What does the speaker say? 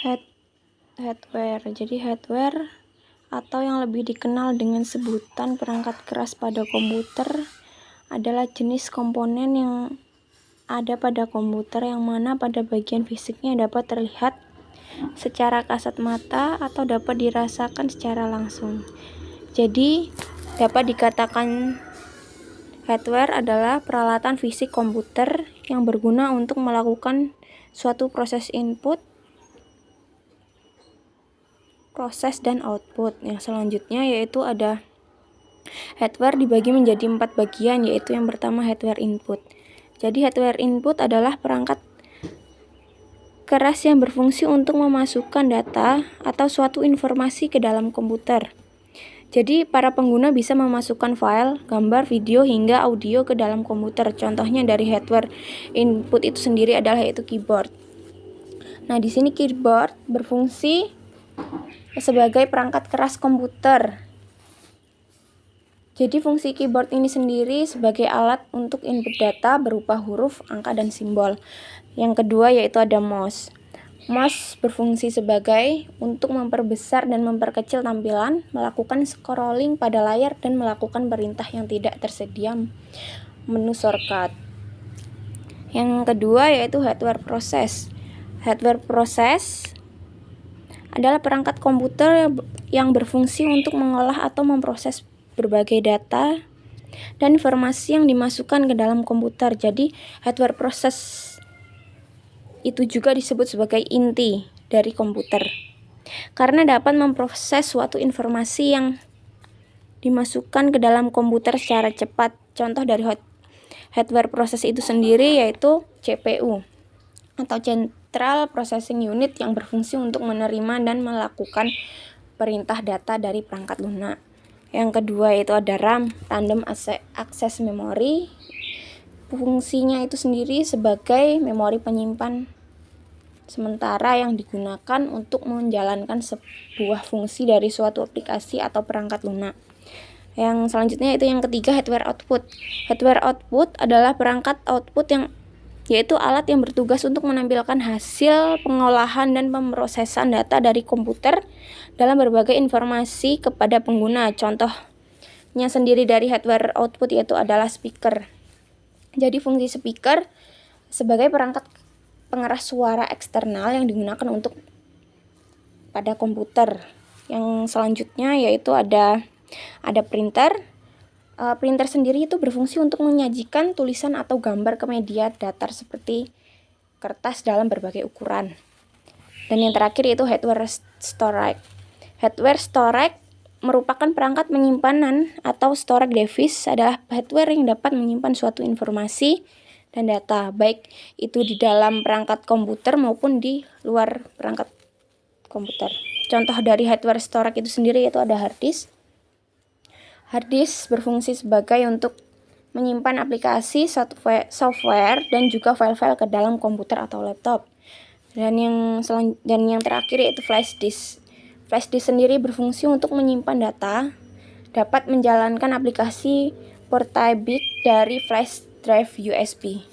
Hardware. Jadi hardware atau yang lebih dikenal dengan sebutan perangkat keras pada komputer adalah jenis komponen yang ada pada komputer yang mana pada bagian fisiknya dapat terlihat secara kasat mata atau dapat dirasakan secara langsung. Jadi dapat dikatakan hardware adalah peralatan fisik komputer yang berguna untuk melakukan suatu proses input, proses, dan output. Yang selanjutnya yaitu ada hardware dibagi menjadi 4 bagian, yaitu yang pertama hardware input. Jadi hardware input adalah perangkat keras yang berfungsi untuk memasukkan data atau suatu informasi ke dalam komputer. Jadi para pengguna bisa memasukkan file, gambar, video, hingga audio ke dalam komputer. Contohnya dari hardware input itu sendiri adalah yaitu keyboard. Nah, di sini keyboard berfungsi sebagai perangkat keras komputer. Jadi fungsi keyboard ini sendiri sebagai alat untuk input data berupa huruf, angka, dan simbol. Yang kedua yaitu ada mouse. Mouse berfungsi sebagai untuk memperbesar dan memperkecil tampilan, melakukan scrolling pada layar, dan melakukan perintah yang tidak tersedia menu shortcut. Yang kedua yaitu hardware process. Hardware process adalah perangkat komputer yang berfungsi untuk mengolah atau memproses berbagai data dan informasi yang dimasukkan ke dalam komputer. Jadi hardware process itu juga disebut sebagai inti dari komputer karena dapat memproses suatu informasi yang dimasukkan ke dalam komputer secara cepat. Contoh dari hardware process itu sendiri yaitu CPU atau Central Processing Unit yang berfungsi untuk menerima dan melakukan perintah data dari perangkat lunak. Yang kedua yaitu ada RAM, Random Access Memory. Fungsinya itu sendiri sebagai memori penyimpan sementara yang digunakan untuk menjalankan sebuah fungsi dari suatu aplikasi atau perangkat lunak. Yang selanjutnya itu yang ketiga hardware output. Hardware output adalah perangkat output yang yaitu alat yang bertugas untuk menampilkan hasil pengolahan dan pemrosesan data dari komputer dalam berbagai informasi kepada pengguna. Contohnya sendiri dari hardware output yaitu adalah speaker. Jadi fungsi speaker sebagai perangkat pengeras suara eksternal yang digunakan untuk pada komputer. Yang selanjutnya yaitu ada printer. Printer sendiri itu berfungsi untuk menyajikan tulisan atau gambar ke media datar seperti kertas dalam berbagai ukuran. Dan yang terakhir yaitu hardware storage. Hardware storage merupakan perangkat penyimpanan atau storage device adalah hardware yang dapat menyimpan suatu informasi dan data, baik itu di dalam perangkat komputer maupun di luar perangkat komputer. Contoh dari hardware storage itu sendiri yaitu ada hard disk. Hard disk berfungsi sebagai untuk menyimpan aplikasi, software, dan juga file-file ke dalam komputer atau laptop. Dan yang terakhir yaitu flash disk. Flash disk sendiri berfungsi untuk menyimpan data, dapat menjalankan aplikasi portable dari flash drive USB.